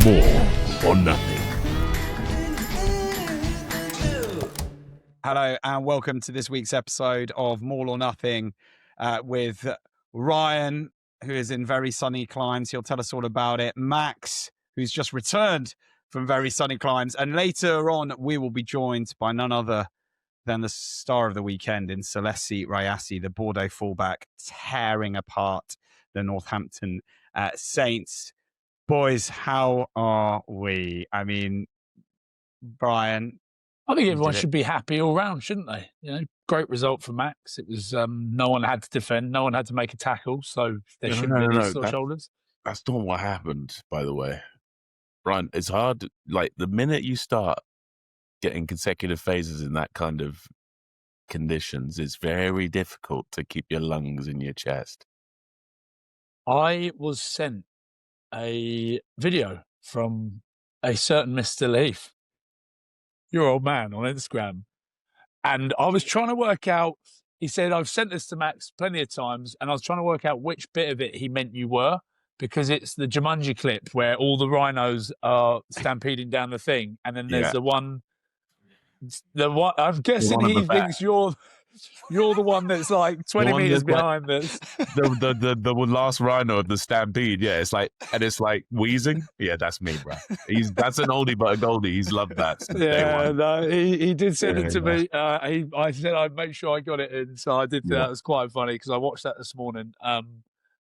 More or Nothing. Hello and welcome to this week's episode of More or Nothing with Ryan, who is in very sunny climes. He'll tell us all about it. Max, who's just returned from very sunny climes. And later on, we will be joined by none other than the star of the weekend in Salesi Rayasi, the Bordeaux fullback, tearing apart the Northampton Saints. Boys, how are we? I mean, Brian... I think everyone should be happy all round, shouldn't they? You know, great result for Max. It was no one had to defend, no one had to make a tackle, so there shouldn't be any sore shoulders. That's not what happened, by the way. Brian, it's hard. Like, the minute you start getting consecutive phases in that kind of conditions, it's very difficult to keep your lungs in your chest. I was sent a video from a certain Mr. Lahiff, your old man, on Instagram. And I was trying to work out, he said, I've sent this to Max plenty of times, and I was trying to work out which bit of it he meant you were, because it's the Jumanji clip where all the rhinos are stampeding down the thing, and then there's the one, I'm guessing he thinks you're the one that's like 20 meters behind this. The last rhino of the stampede, yeah. It's like, and it's like wheezing. Yeah, that's me, bro. That's an oldie but a goldie. He's loved that. Yeah, no, he did send it to me. I said I'd make sure I got it in, so I did. That was quite funny because I watched that this morning.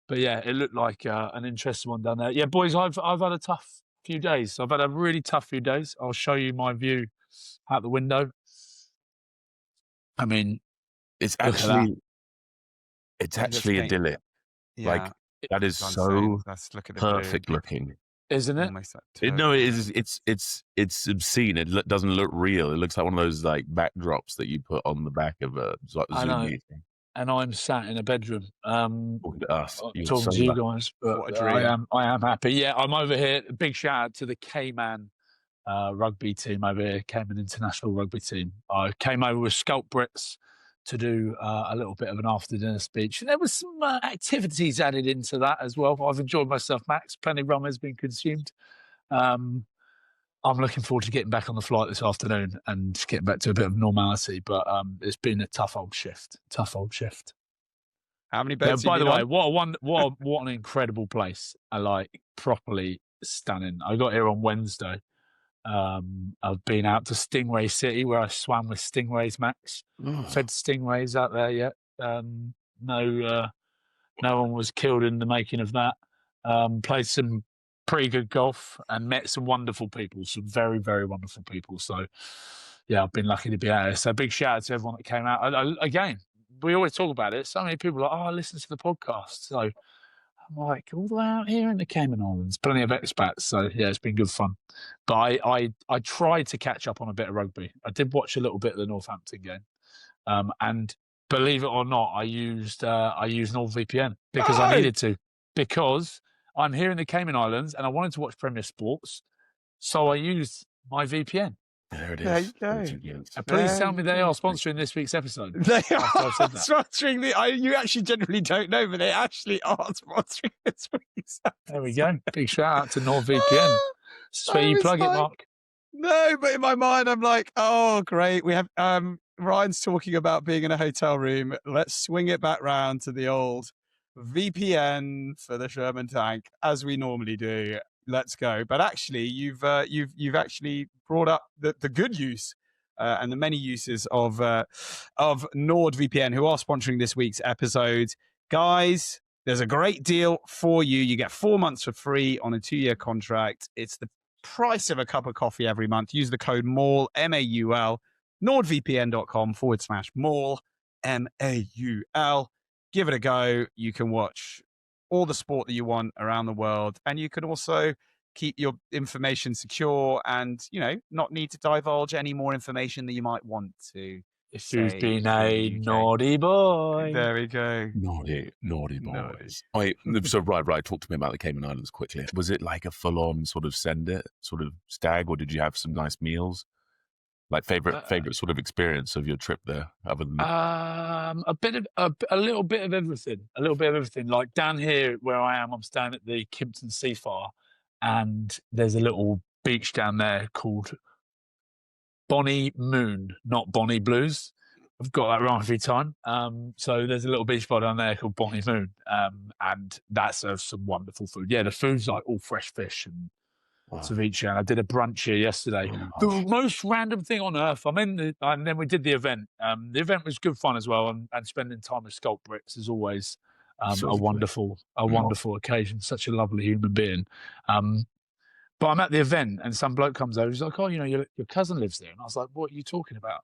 But yeah, it looked like an interesting one down there. Yeah, boys, I've had a tough few days. I've had a really tough few days. I'll show you my view out the window. I mean, it's actually idyllic. Yeah. Like, that is so perfect looking, isn't it? No, it is. It's obscene. It doesn't look real. It looks like one of those like backdrops that you put on the back of a Zoom meeting. And I'm sat in a bedroom, talking to us, talking to you guys. But I am happy. Yeah, I'm over here. Big shout out to the Cayman rugby team over here, Cayman International Rugby Team. I came over with Sculpt Brits to do a little bit of an after-dinner speech. And there was some activities added into that as well. I've enjoyed myself, Max. Plenty of rum has been consumed. I'm looking forward to getting back on the flight this afternoon and getting back to a bit of normality. But it's been a tough old shift. How many beds? By the way, what an incredible place! Properly stunning. I got here on Wednesday. I've been out to Stingray City where I swam with stingrays, Max. Fed stingrays out there yet. No one was killed in the making of that. Played some pretty good golf and met some wonderful people, some very, very wonderful people. So, yeah, I've been lucky to be out here. So big shout out to everyone that came out. Again, we always talk about it. So many people are like, I listen to the podcast. So I'm like, all the way out here in the Cayman Islands, plenty of expats. So, yeah, it's been good fun. But I tried to catch up on a bit of rugby. I did watch a little bit of the Northampton game. And believe it or not, I used NordVPN because I needed to. Because I'm here in the Cayman Islands and I wanted to watch Premier Sports. So I used my VPN. There it is. There you go. Please tell me they are sponsoring this week's episode. They are sponsoring you actually generally don't know, but they actually are sponsoring this week's episode. There we go. Big shout out to NordVPN. That's where you plug it, Mark. No, but in my mind, I'm like, oh, great. We have Ryan's talking about being in a hotel room. Let's swing it back round to the old VPN for the Sherman tank, as we normally do. Let's go. But actually, you've actually brought up the good use and the many uses of NordVPN, who are sponsoring this week's episode. Guys, there's a great deal for you. You get 4 months for free on a 2-year contract. It's the price of a cup of coffee every month. Use the code MAUL, MAUL, nordvpn.com/MAUL, MAUL. Give it a go. You can watch all the sport that you want around the world, and you can also keep your information secure and, not need to divulge any more information that you might want to. If you've been a naughty boy. There we go. Naughty boys. So right. Talk to me about the Cayman Islands quickly. Was it like a full-on sort of stag, or did you have some nice meals? Like favorite sort of experience of your trip there, other than a little bit of everything. Like down here where I am, I'm staying at the Kimpton Seafire, and there's a little beach down there called Bonnie Moon, not Bonnie Blues. I've got that wrong every time. So there's a little beach bar down there called Bonnie Moon, and that serves some wonderful food. Yeah, the food's like all fresh fish and ceviche. And I did a brunch here yesterday. The most random thing on earth. And then we did the event. The event was good fun as well, and spending time with Sculpt Brits is always a wonderful occasion. Such a lovely human being. But I'm at the event, and some bloke comes over. He's like, "Oh, your cousin lives there." And I was like, "What are you talking about?"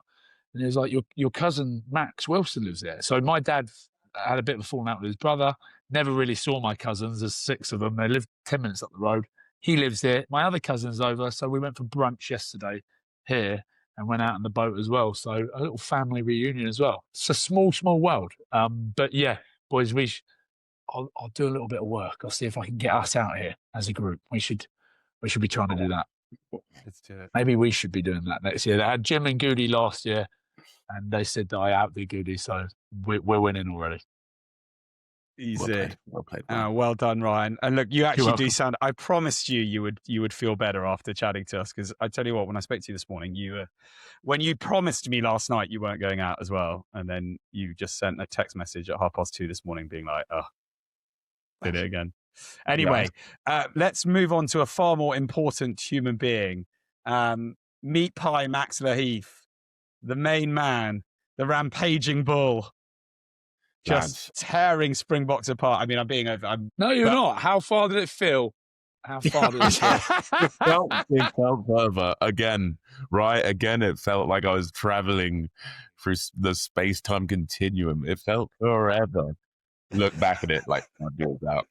And he was like, your cousin Max Wilson lives there. So my dad had a bit of a falling out with his brother. Never really saw my cousins. There's 6 of them. They live 10 minutes up the road. He lives there. My other cousin's over. So we went for brunch yesterday here and went out on the boat as well. So a little family reunion as well. It's a small, small world. But yeah, boys, I'll do a little bit of work. I'll see if I can get us out here as a group. We should be trying to do that. Let's do it. Maybe we should be doing that next year. They had Jim and Goody last year, and they said that I outdid Goody, so we're winning already. Easy. Well played. Well done, Ryan. And look, you actually do welcome. sound. I promised you would feel better after chatting to us, because I tell you what, when I spoke to you this morning, when you promised me last night you weren't going out as well, and then you just sent a text message at 2:30 this morning, being like, "Oh, did it again." Anyway, let's move on to a far more important human being. Meat pie Max Lahiff, the main man, the rampaging bull, just tearing Springboks apart. I mean, I'm being over. No, you're not. How far did it feel? How far did it feel? It felt further. Again, right? Again, it felt like I was traveling through the space-time continuum. It felt forever. Look back at it like my jaw's out.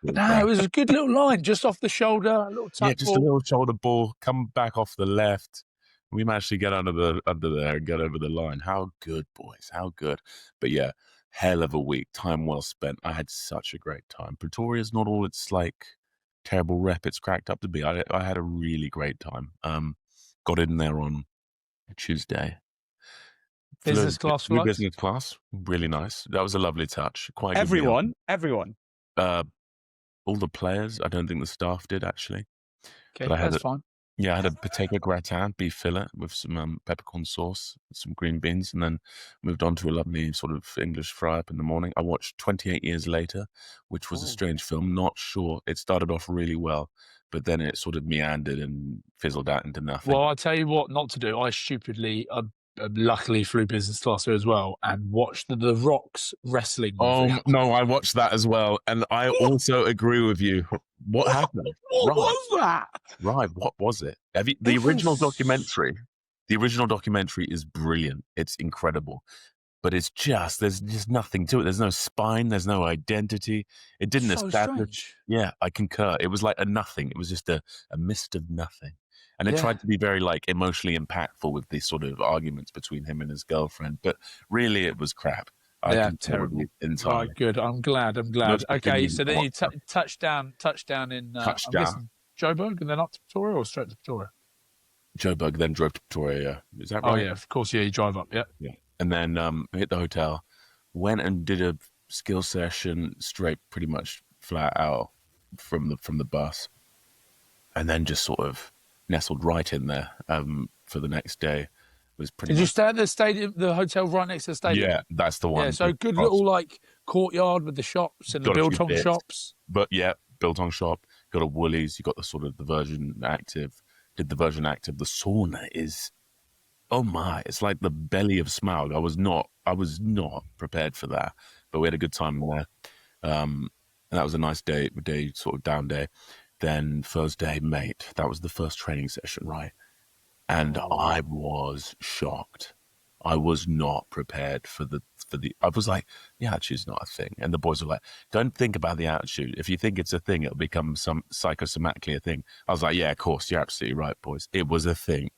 No, it was a good little line, just off the shoulder, a little tuck Yeah, just ball. a little shoulder ball, come back off the left. We managed to get under there and get over the line. How good, boys. How good. But yeah, hell of a week. Time well spent. I had such a great time. Pretoria's not all its like terrible rep it's cracked up to be. I had a really great time. Got in there on Tuesday. Business class flights? Business class. Really nice. That was a lovely touch. Quite everyone. All the players. I don't think the staff did, actually. Okay, but that's fine. Yeah, I had a potato gratin, beef fillet with some peppercorn sauce, some green beans, and then moved on to a lovely sort of English fry-up in the morning. I watched 28 Years Later, which was a strange film. Not sure. It started off really well, but then it sort of meandered and fizzled out into nothing. Well, I'll tell you what not to do. I stupidly, luckily flew business class here as well and watched the Rock's wrestling movie. Oh, no, I watched that as well, and I also agree with you. What happened? What was that? Right, what was it? The original documentary is brilliant. It's incredible. But it's just, there's just nothing to it. There's no spine. There's no identity. It didn't establish. Strange. Yeah, I concur. It was like a nothing. It was just a mist of nothing. And it tried to be very like emotionally impactful with these sort of arguments between him and his girlfriend. But really, it was crap. Terrible. Entirely. Oh, good. I'm glad. Okay, so then you touchdown in I'm guessing Joburg and then up to Pretoria or straight to Pretoria? Joburg, then drove to Pretoria. Is that right? Oh, yeah, of course. Yeah, you drive up. Yeah. And then hit the hotel, went and did a skill session straight, pretty much flat out from the bus, and then just sort of nestled right in there for the next day. Was pretty. Did you stay at the stadium, the hotel right next to the stadium? Yeah, that's the one. Yeah, so good little like courtyard with the shops and the biltong shops. But yeah, biltong shop. Got a Woolies. You got the sort of the Virgin Active. Did the Virgin Active. The sauna is, oh my! It's like the belly of Smaug. I was not prepared for that, but we had a good time there. And that was a nice day, sort of down day. Then Thursday, mate. That was the first training session, right? And I was shocked. I was not prepared for the. I was like, the attitude's not a thing. And the boys were like, don't think about the attitude. If you think it's a thing, it'll become some psychosomatically a thing. I was like, yeah, of course, you're absolutely right, boys. It was a thing.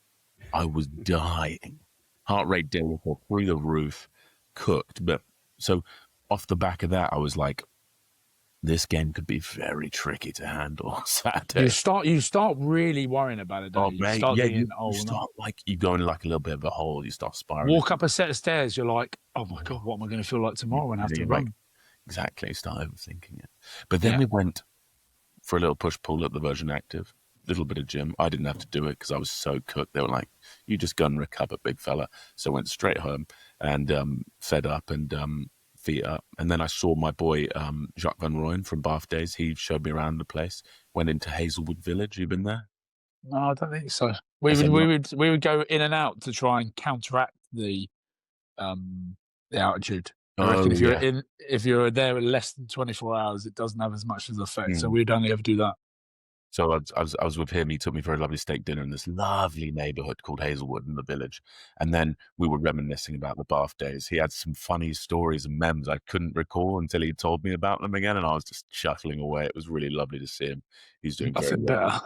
I was dying. Heart rate through the roof, cooked. But so off the back of that, I was like, this game could be very tricky to handle Saturday. You start really worrying about it, don't you? Mate, you start thinking, you start like you go in like a little bit of a hole. You start spiraling. Walk up a set of stairs. You're like, oh my god, what am I going to feel like tomorrow when I have to run? Exactly. Start overthinking it. But then we went for a little push-pull at the Virgin Active. Little bit of gym. I didn't have to do it because I was so cooked. They were like, you just go and recover, big fella. So I went straight home and fed up and feet up. And then I saw my boy Jacques Van Rooyen from Bath Days. He showed me around the place. Went into Hazelwood Village. You been there? No, I don't think so. We would go in and out to try and counteract the altitude. I reckon if you're there less than 24 hours, it doesn't have as much of an effect. So we'd only ever do that. So I was with him. He took me for a lovely steak dinner in this lovely neighbourhood called Hazelwood in the village. And then we were reminiscing about the Bath Days. He had some funny stories and memes I couldn't recall until he told me about them again. And I was just chuckling away. It was really lovely to see him. He's doing very well. Better.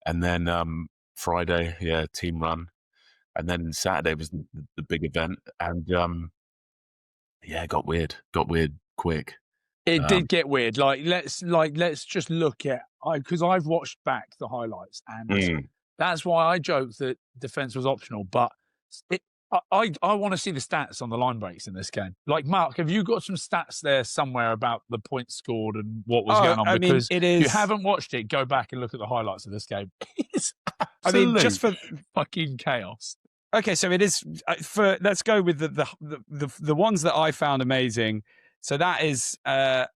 And then Friday, team run. And then Saturday was the big event. And it got weird. Got weird quick. It did get weird. Let's just look at because I've watched back the highlights, and that's why I joked that defense was optional. But I want to see the stats on the line breaks in this game. Like, Mark, have you got some stats there somewhere about the points scored and what was going on? Because if you haven't watched it, go back and look at the highlights of this game. It's absolute just for fucking chaos. Okay, so it is let's go with the ones that I found amazing. So that is the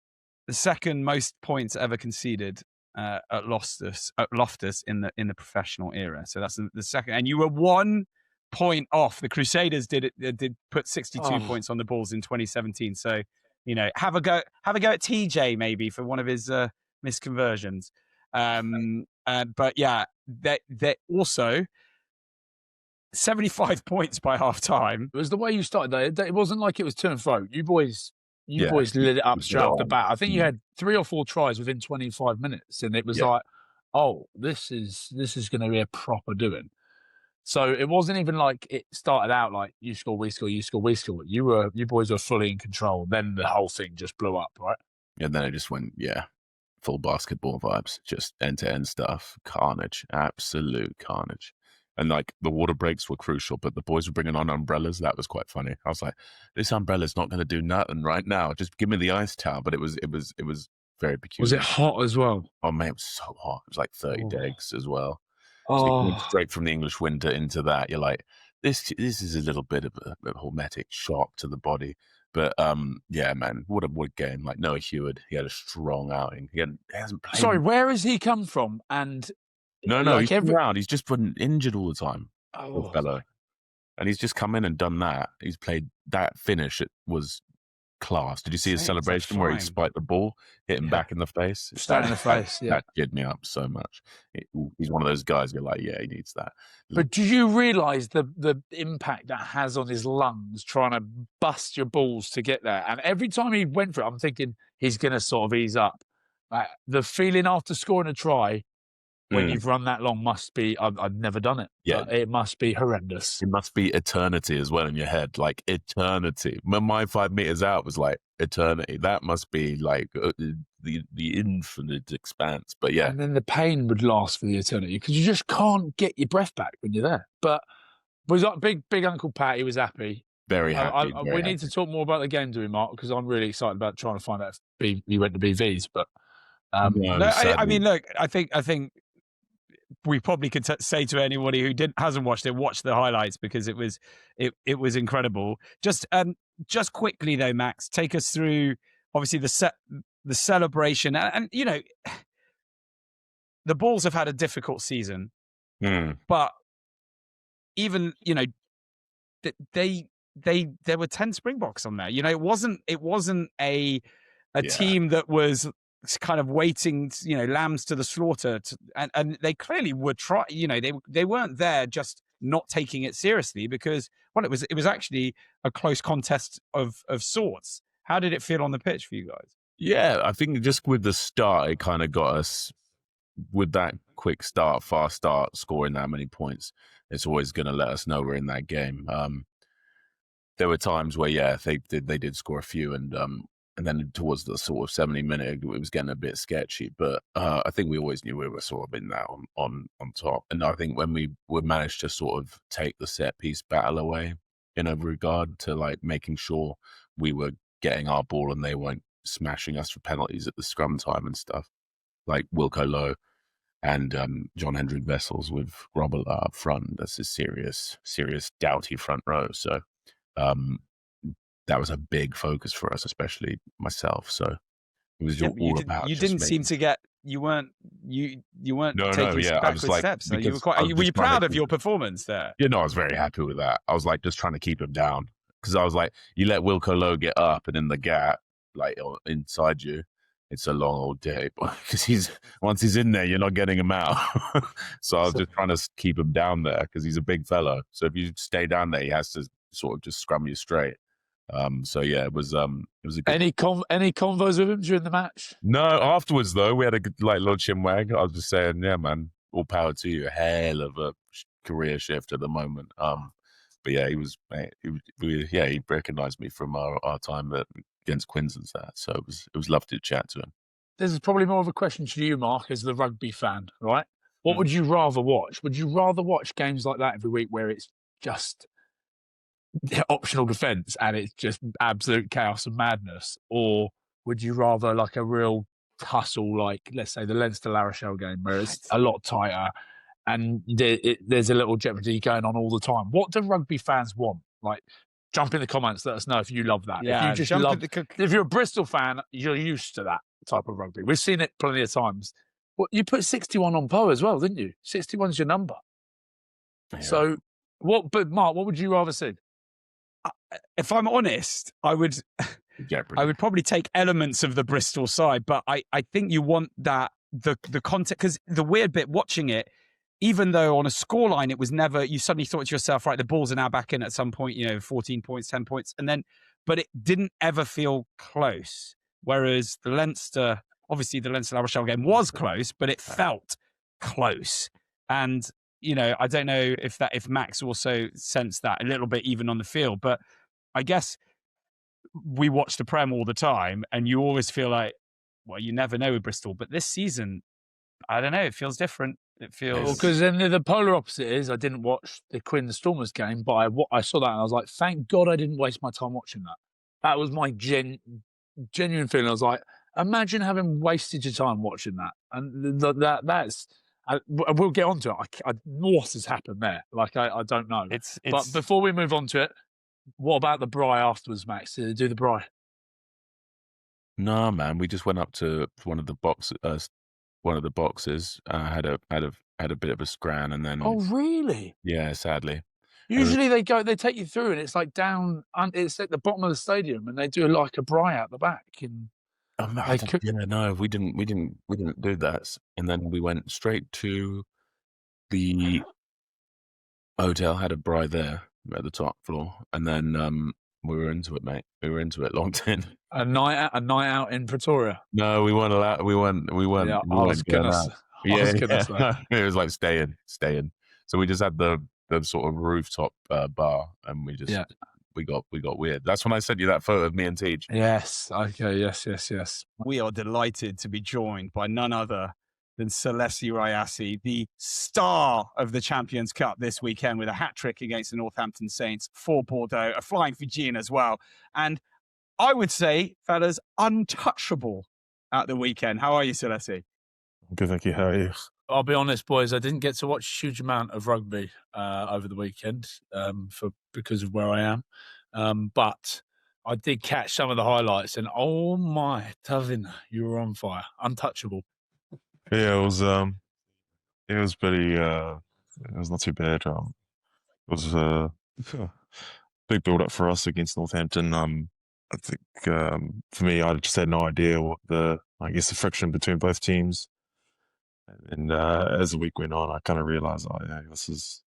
second most points ever conceded at Loftus in the professional era. So that's the second, and you were 1 point off. The Crusaders did put 62 points on the Bulls in 2017. So have a go at TJ maybe for one of his misconversions. But yeah, they also 75 points by half time. It was the way you started though. It wasn't like it was to and fro. You boys lit it up straight off the bat. I think you had 3 or 4 tries within 25 minutes, and it was like, oh, this is going to be a proper doing. So it wasn't even like it started out like you score, we score, you score, we score. You boys were fully in control. Then the whole thing just blew up, right? And then it just went, full basketball vibes, just end-to-end stuff, carnage, absolute carnage. And like the water breaks were crucial, but the boys were bringing on umbrellas. That was quite funny. I was like, this umbrella's not going to do nothing right now. Just give me the ice towel. But it was very peculiar. Was it hot as well? Oh man, it was so hot. It was like 30 days as well. So you went straight from the English winter into that. You're like, this is a little bit of a hormetic shock to the body. But man, what a wood game. Like Noah Heward, he had a strong outing. He hasn't played. Sorry, where has he come from? And no, he's been around. He's just been injured all the time, poor fellow. And he's just come in and done that. He's played that finish. It was class. Did you see his celebration where he spiked the ball, hit him back in the face? Straight in the face, That did me up so much. He's one of those guys you're like, he needs that. But do you realise the impact that has on his lungs trying to bust your balls to get there? And every time he went for it, I'm thinking he's going to sort of ease up. The feeling after scoring a try, when you've run that long must be, I've never done it. Yeah. It must be horrendous. It must be eternity as well in your head, like eternity. My 5 meters out was like eternity. That must be like the infinite expanse. But yeah. And then the pain would last for the eternity because you just can't get your breath back when you're there. But was like big Uncle Pat, he was happy. Very happy. We need to talk more about the game, do we, Mark? Because I'm really excited about trying to find out if he went to BVs. But I mean, look, I think we probably could say to anybody who hasn't watched it, watch the highlights because it was incredible. Just quickly though, Max, take us through obviously the celebration and the Bulls have had a difficult season, but even there were 10 Springboks on there. It wasn't a team that was kind of waiting, lambs to the slaughter, and they clearly were they weren't there just not taking it seriously because it was actually a close contest of sorts. How did it feel on the pitch for you guys? Yeah, I think just with the start, it kind of got us with that quick start, fast start, scoring that many points. It's always going to let us know we're in that game. There were times where they did score a few and then towards the sort of 70-minute, it was getting a bit sketchy. But I think we always knew we were sort of in that on top. And I think when we would manage to sort of take the set piece battle away in a regard to like making sure we were getting our ball and they weren't smashing us for penalties at the scrum time and stuff, like Wilco Lowe and John Hendrick Vessels with Robert up front. That's a serious doughty front row. So that was a big focus for us, especially myself. So it was all about. You didn't seem to get. You weren't taking backward steps. So you were quite. Were you proud of your performance there? Yeah, no, I was very happy with that. I was like just trying to keep him down because I was like, you let Wilco Lowe get up, and in the gap, like inside you, it's a long old day. Because once he's in there, you're not getting him out. So I was just trying to keep him down there because he's a big fellow. So if you stay down there, he has to sort of just scrum you straight. So yeah, it was a good... any convos with him during the match? No, afterwards though, we had a good little chinwag. I was just saying, yeah, man, all power to you. A hell of a career shift at the moment. But yeah, he recognised me from our time against Quins and that. So it was lovely to chat to him. This is probably more of a question to you, Mark, as the rugby fan, right? What would you rather watch? Would you rather watch games like that every week where it's just optional defence and it's just absolute chaos and madness, or would you rather like a real tussle, like let's say the Leinster La Rochelle game where it's a lot tighter and there's a little jeopardy going on all the time? What do rugby fans want? Like, jump in the comments, let us know if you love that. Yeah, if you're a Bristol fan, you're used to that type of rugby. We've seen it plenty of times. Well, you put 61 on Poe as well, didn't you? 61's your number. Yeah. So but Mark, what would you rather see? If I'm honest, I would probably take elements of the Bristol side, but I think you want that the context, because the weird bit watching it, even though on a scoreline it was never, you suddenly thought to yourself, right, the Bulls are now back in at some point, 14 points, 10 points, but it didn't ever feel close. Whereas the Leinster La Rochelle game was close, but it felt close. And I don't know if Max also sensed that a little bit even on the field, but I guess we watch the Prem all the time and you always feel like, well, you never know with Bristol, but this season, I don't know, it feels different. It feels... because then the polar opposite is I didn't watch the Quins Stormers game, but I saw that and I was like, thank God I didn't waste my time watching that. That was my genuine feeling. I was like, imagine having wasted your time watching that. And that's... we'll get on to it. What has happened there? Like, I don't know. But before we move on to it, what about the braai afterwards, Max? Did they do the braai? No, man. We just went up to one of the boxes. Had a bit of a scran, and then. Oh, really? Yeah, sadly. Usually they take you through, and it's like down. It's at the bottom of the stadium, and they do like a braai out the back. And no, we didn't do that. And then we went straight to the hotel. Had a braai there at the top floor, and then we were into it, mate. We were into it, locked in. A night out in Pretoria. No, we weren't allowed. We weren't. Yeah, I was gonna say. It was like stay in. So we just had the sort of rooftop bar, and we just we got weird. That's when I sent you that photo of me and Teach. Yes. Okay. Yes. We are delighted to be joined by none other than Salesi Rayasi, the star of the Champions Cup this weekend with a hat-trick against the Northampton Saints for Bordeaux, a Flying Fijian as well. And I would say, fellas, untouchable at the weekend. How are you, Celesti? Good, thank you. How are you? I'll be honest, boys, I didn't get to watch a huge amount of rugby over the weekend because of where I am. But I did catch some of the highlights, and oh my, Tavin, you were on fire. Untouchable. Yeah, it was pretty, it was not too bad. It was a big build-up for us against Northampton. I think for me, I just had no idea what the friction between both teams. And as the week went on, I kind of realised, this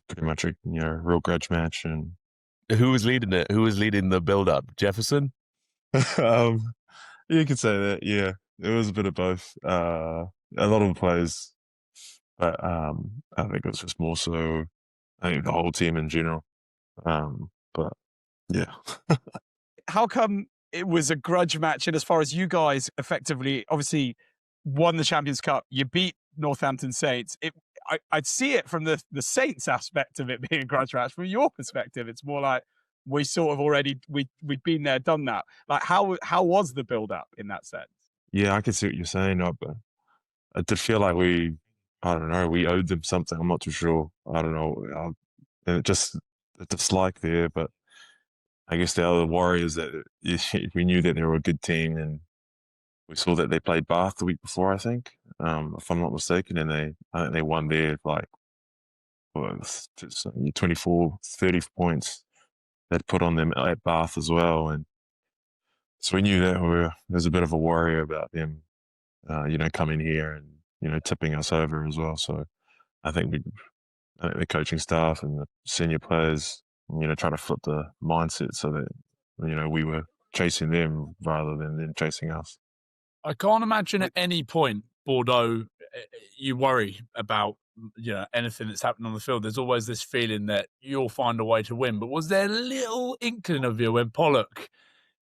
pretty much a real grudge match. And who was leading it? Who was leading the build-up? Jefferson? You could say that. Yeah, it was a bit of both. A lot of the players, but I think it was just more so. I think the whole team in general. But yeah. How come it was a grudge match? And as far as you guys effectively, obviously, won the Champions Cup, you beat Northampton Saints. I'd see it from the Saints aspect of it being a grudge match. From your perspective, it's more like we sort of already we'd been there, done that. Like how was the build up in that sense? Yeah, I can see what you're saying, but it did feel like we owed them something. I'm not too sure. I don't know. And it just a dislike there, but I guess the other Warriors that we knew that they were a good team, and we saw that they played Bath the week before, I think, if I'm not mistaken, and I think they won there like 24, 30 points they'd put on them at Bath as well, and so we knew that there's a bit of a worry about them, coming here and tipping us over as well. So I think the coaching staff and the senior players, try to flip the mindset so that, we were chasing them rather than them chasing us. I can't imagine at any point, Bordeaux, you worry about anything that's happening on the field. There's always this feeling that you'll find a way to win. But was there a little inkling of you when Pollock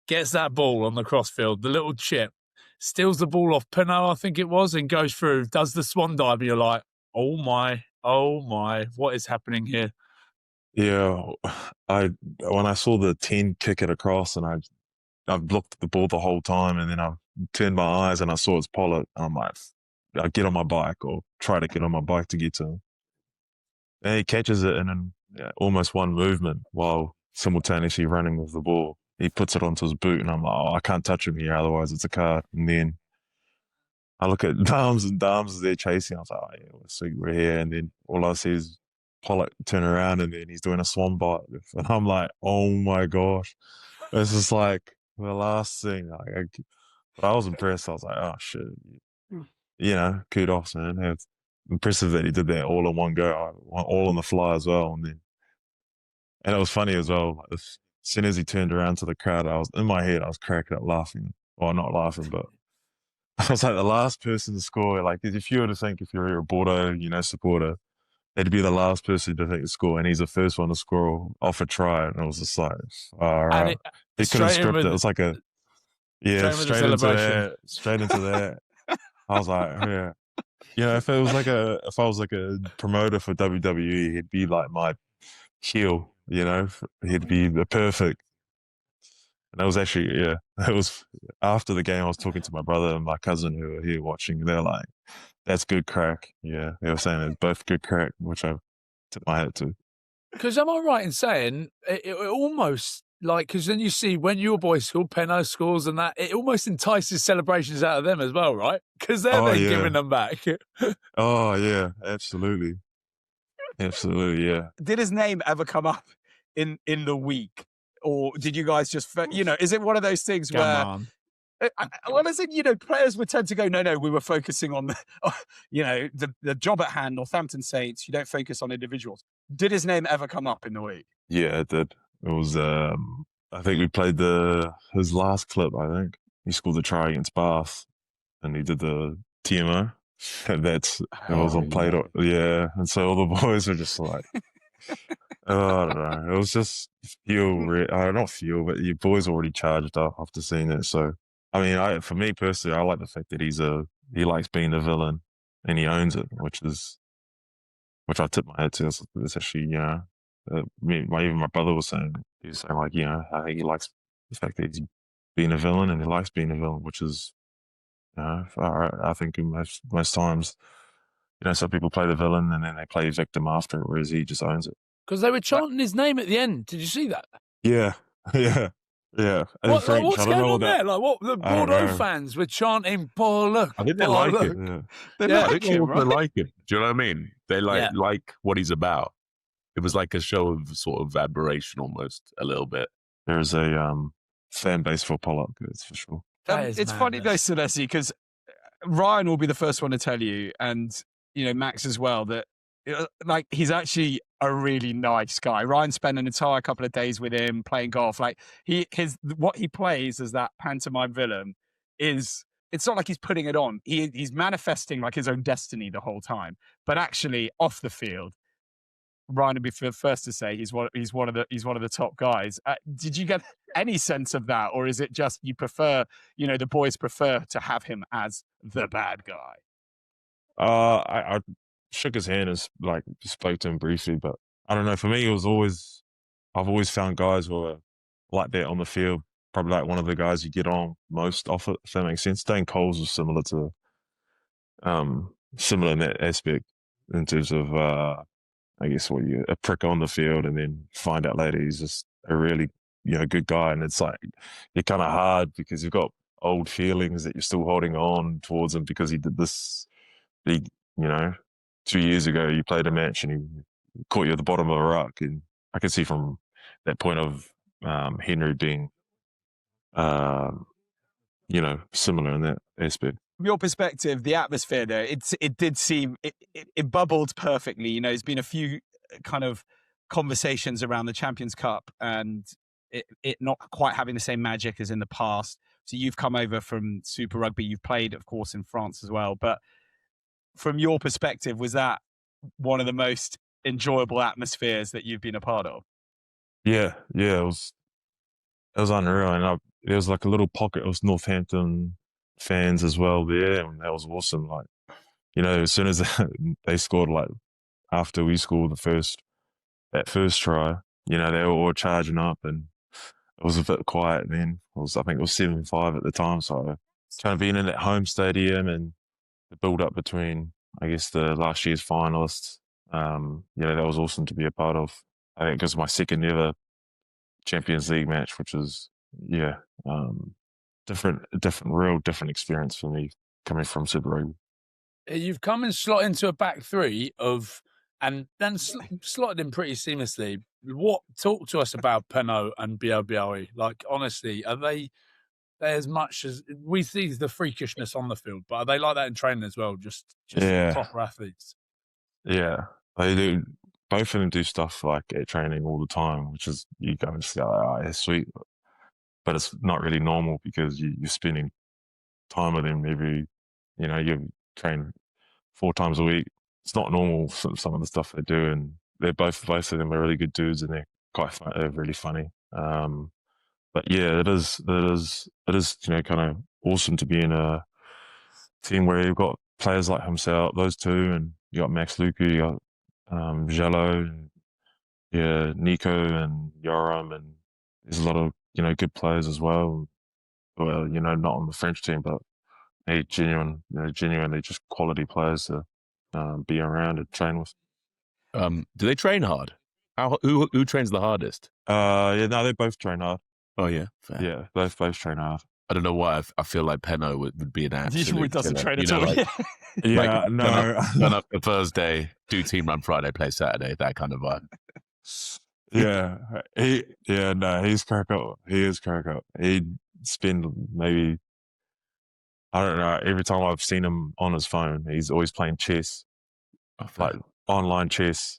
gets that ball on the crossfield, the little chip, steals the ball off Pinot, I think it was, and goes through, does the swan dive, and you're like, oh my, what is happening here? Yeah, when I saw the 10 kick it across, and I've looked at the ball the whole time, and then I turned my eyes and I saw it's Pollock. I'm like, I get on my bike or try to get on my bike to get to him. And he catches it in almost one movement while simultaneously running with the ball. He puts it onto his boot, and I'm like, oh, I can't touch him here, otherwise it's a card. And then I look at Dams, and Dams is there chasing. I was like, oh yeah, sweet, we're here. And then all I see is Pollock turn around, and then he's doing a swan bite. And I'm like, oh my gosh. It's just like the last thing. But I was impressed. I was like, oh shit. Kudos, man. It's impressive that he did that all in one go, all on the fly as well. And it was funny as well. Like, as soon as he turned around to the crowd, I was in my head, I was cracking up laughing. Well, not laughing, but I was like the last person to score. Like, if you were to think, if you're a Bordeaux, supporter, he'd be the last person to think to score, and he's the first one to score off a try. And it was just like, all right. He couldn't script it. It was like straight into that. I was like, yeah. If I was like a promoter for WWE, he'd be like my heel, he'd be the perfect. And it was actually, it was after the game, I was talking to my brother and my cousin who were here watching. They're like, that's good crack. Yeah. They were saying it's both good crack, which I tipped my hat to. Because am I right in saying it almost like, because then you see when your boys score, Pinot scores and that, it almost entices celebrations out of them as well, right? Because they're then giving them back. Oh, yeah, absolutely. Absolutely, yeah. Did his name ever come up in the week? Or did you guys just, is it one of those things where, well, as in, players would tend to go, no, we were focusing on the job at hand, Northampton Saints, you don't focus on individuals. Did his name ever come up in the week? Yeah, it did. It was, I think we played his last clip, I think. He scored the try against Bath, and he did the TMO. And it was on played, yeah. And so all the boys were just like, I don't know. It was just not feel, but your boys already charged up after seeing it. So, I mean, for me personally, I like the fact that he likes being a villain and he owns it, which I tip my head to. It's actually, even my brother was saying, like, I think he likes the fact that he's being a villain and he likes being a villain, which is, I think most times, some people play the villain and then they play victim after, whereas he just owns it. Because they were chanting his name at the end. Did you see that? Yeah. What's going on there? Like, what the Bordeaux fans were chanting Pollock. I think they like it. They like it. Do you know what I mean? They like what he's about. It was like a show of sort of admiration almost, a little bit. There's a fan base for Pollock, that's for sure. It's funny though, Celesti, because Ryan will be the first one to tell you, and Max as well, that like he's actually a really nice guy. Ryan spent an entire couple of days with him playing golf. Like what he plays as that pantomime villain it's not like he's putting it on. He's manifesting like his own destiny the whole time. But actually, off the field, Ryan would be the first to say he's one of the top guys. Did you get any sense of that, or is it just you prefer, the boys prefer to have him as the bad guy? I shook his hand and spoke to him briefly, but I don't know. For me, I've always found guys who are like that on the field. Probably like one of the guys you get on most off it, if that makes sense. Dane Coles was similar to similar in that aspect in terms of, I guess, a prick on the field and then find out later he's just a really, good guy. And it's like, you're kind of hard because you've got old feelings that you're still holding on towards him because he did this big, 2 years ago, you played a match and he caught you at the bottom of a ruck. And I can see from that point of Henry being, similar in that aspect. From your perspective, the atmosphere there, it did seem, it bubbled perfectly. There's been a few kind of conversations around the Champions Cup and it not quite having the same magic as in the past. So you've come over from Super Rugby. You've played, of course, in France as well. But from your perspective, was that one of the most enjoyable atmospheres that you've been a part of? Yeah, it was unreal. And there was like a little pocket of Northampton fans as well there, and that was awesome. Like, as soon as they scored, like after we scored that first try, they were all charging up, and it was a bit quiet then. I think it was 7-5 at the time, so kind of being in that home stadium and the build up between, I guess, the last year's finalists, that was awesome to be a part of. I think it was my second ever Champions League match, which was different experience for me coming from Super Rugby. You've come and slot into a back three and then slotted in pretty seamlessly. Talk to us about Penaud and BOBOE. Like, honestly, are they as much as we see the freakishness on the field, but are they like that in training as well? Just proper athletes. Yeah, they do. Both of them do stuff like at training all the time, which is, you go and just go, oh, it's sweet. But it's not really normal because you're spending time with them you train 4 times a week. It's not normal, some of the stuff they do. And they're both of them are really good dudes and they're they're really funny. But yeah, it is, kind of awesome to be in a team where you've got players like himself, those two, and you got Max Lahiff, you got Jello, and Nico and Yoram, and there's a lot of good players as well. Well, not on the French team, but genuinely just quality players to be around and train with. Do they train hard? Who trains the hardest? They both train hard. Oh yeah, fair. Yeah, both train hard. I don't know why I feel like Penaud would be an absolute. Usually doesn't train at all. Turn up the Thursday, do team run Friday, play Saturday, that kind of vibe. He's crack up. He is crack up. He'd spend maybe, I don't know, every time I've seen him on his phone, he's always playing chess, like online chess.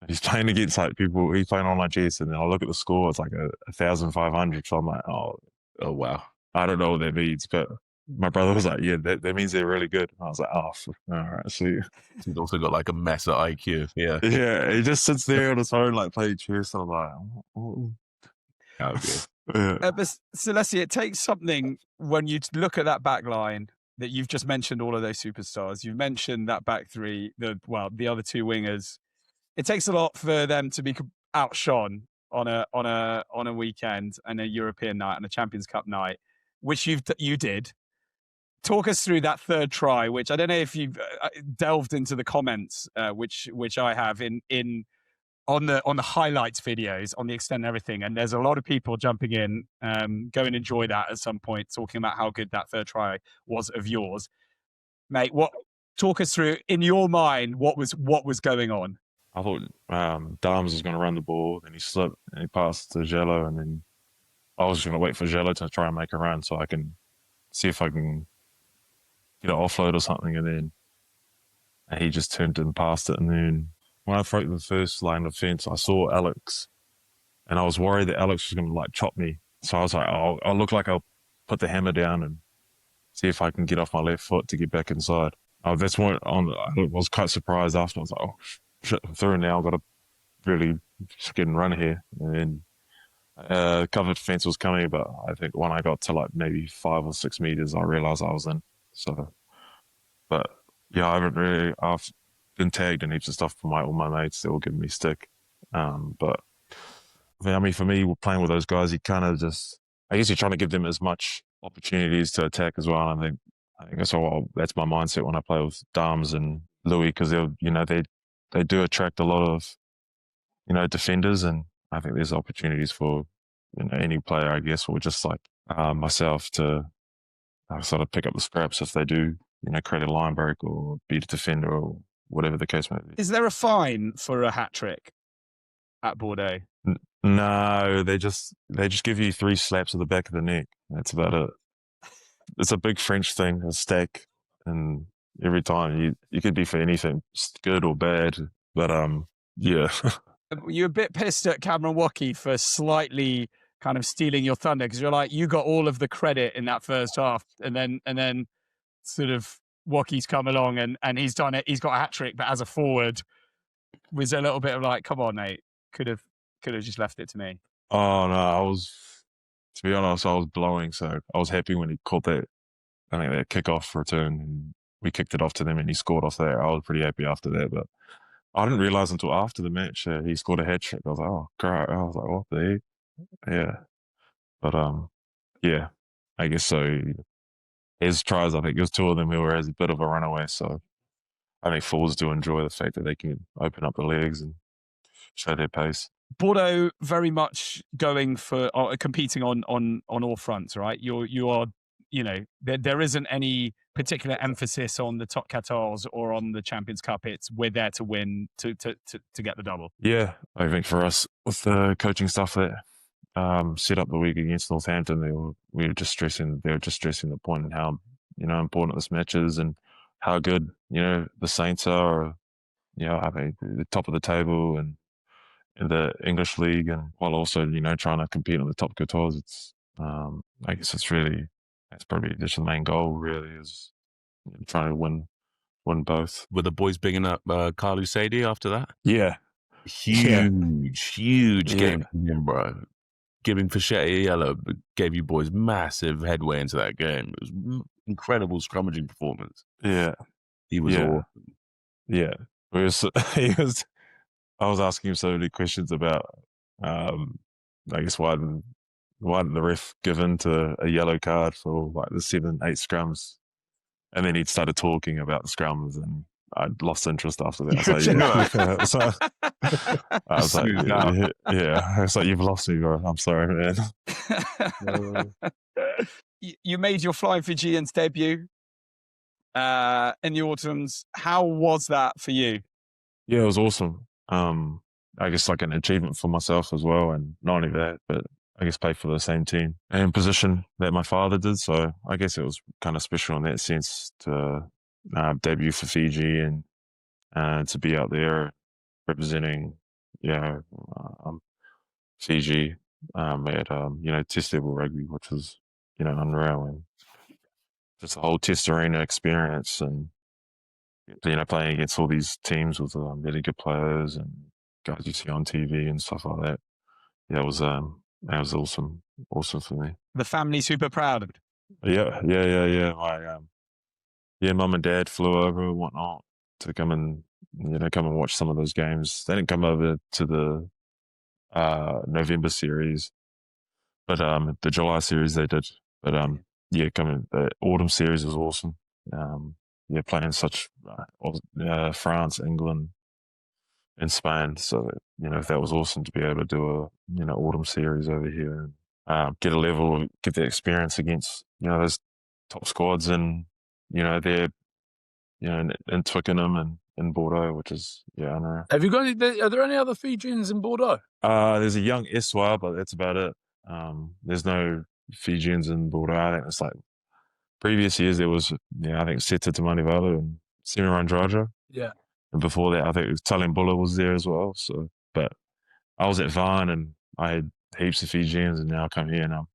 He's playing against people. He's playing online chess, and then I look at the score. It's like 1,500. So I'm like, oh wow. I don't know what that means, but my brother was like, yeah, that means they're really good. And I was like, oh, all right, sweet. He's also got like a mess at IQ. Yeah. Yeah, he just sits there on his phone, like playing chess. And I'm like, oh. But Celesti, it takes something when you look at that back line that you've just mentioned all of those superstars. You've mentioned that back three, the other two wingers. It takes a lot for them to be outshone on a weekend and a European night and a Champions Cup night, which you did. Talk us through that third try, which I don't know if you've delved into the comments, which I have on the highlights videos on the extent and everything. And there's a lot of people jumping in. Go and enjoy that at some point, talking about how good that third try was of yours, mate. Talk us through in your mind what was going on. I thought Dams was going to run the ball, then he slipped and he passed to Jello, and then I was going to wait for Jello to try and make a run so I can see if I can get an offload or something, and then he just turned and passed it. And then when I broke the first line of fence, I saw Alex, and I was worried that Alex was going to chop me. So I was like, I'll look like I'll put the hammer down and see if I can get off my left foot to get back inside. That's what I was quite surprised after. I was like, oh shit, I'm through now. I've got to really get and run here. And then covered fence was coming, but I think when I got to maybe 5 or 6 meters, I realized I was in. So, but yeah, I've been tagged in heaps of stuff from all my mates. They're all giving me stick. But I mean, for me, playing with those guys, you kind of I guess you're trying to give them as much opportunities to attack as well. And I think I think that's my mindset when I play with Dams and Louis, because they do attract a lot of defenders, and I think there's opportunities for any player, I guess, or just like myself to sort of pick up the scraps if they do create a line break or beat a defender or whatever the case may be. Is there a fine for a hat trick at Bordeaux? No, they just give you 3 slaps of the back of the neck. That's about it. It's a big French thing, a stack, and every time you could be for anything, good or bad. But yeah. You're a bit pissed at Cameron Woki for slightly kind of stealing your thunder, because you're like, you got all of the credit in that first half, and then sort of Woki's come along and he's done it. He's got a hat trick, but as a forward, was a little bit of like, come on, mate, could have just left it to me. Oh no, to be honest, I was blowing, so I was happy when he caught that kickoff return, and we kicked it off to them, and he scored off that. I was pretty happy after that, but I didn't realise until after the match he scored a hat trick. I was like, oh, great. I was like, what the heck? Yeah. But, yeah, I guess so. His tries, I think there's 2 of them who were as a bit of a runaway. So I think forwards do enjoy the fact that they can open up the legs and show their pace. Bordeaux very much going for competing on all fronts, right? You are, there isn't any particular emphasis on the top 14 or on the Champions Cup. It's we're there to win, to get the double. Yeah, I think for us with the coaching stuff that set up the week against Northampton, they were just stressing the point and how important this match is and how good the Saints are. I think the top of the table and in the English league, and while also trying to compete on the top 14. It's I guess that's probably just the main goal. Really is trying to win both. Were the boys bigging up Carlu Sadie after that? Yeah. Huge game from him, bro. Giving Fischetti a yellow gave you boys massive headway into that game. It was incredible scrummaging performance. Yeah. He was awesome. Yeah. I was asking him so many questions about, I guess, why didn't the ref give in to a yellow card for like the 7-8 scrums? And then he started talking about the scrums, and I lost interest after that. I was like, yeah. It's like, you've lost me, bro. I'm sorry, man. You made your Flying Fijians debut in the autumns. How was that for you? Yeah, it was awesome. I guess like an achievement for myself as well, and not only that, but I guess play for the same team and position that my father did. So I guess it was kind of special in that sense to debut for Fiji and to be out there representing, Fiji at Test level rugby, which was unreal, and just the whole Test arena experience, and playing against all these teams with really good players and guys you see on TV and stuff like that. Yeah, it was awesome for me. The family super proud. Yeah. My mum and dad flew over and whatnot to come and watch some of those games. They didn't come over to the November series, but the July series they did. But the autumn series was awesome. Playing such France, England, and Spain. So that was awesome to be able to do a autumn series over here and get the experience against those top squads, and they're in Twickenham and in Bordeaux, which is unreal. Have you got are there any other Fijians in Bordeaux? There's a young Eswa, but that's about it. There's no Fijians in Bordeaux. I think it's like previous years there was I think Seta Tamanivalu and Semirandraja. Yeah. And before that, I think it was Talimbula was there as well. So, but I was at Varn and I had heaps of Fijians, and now I come here and I'm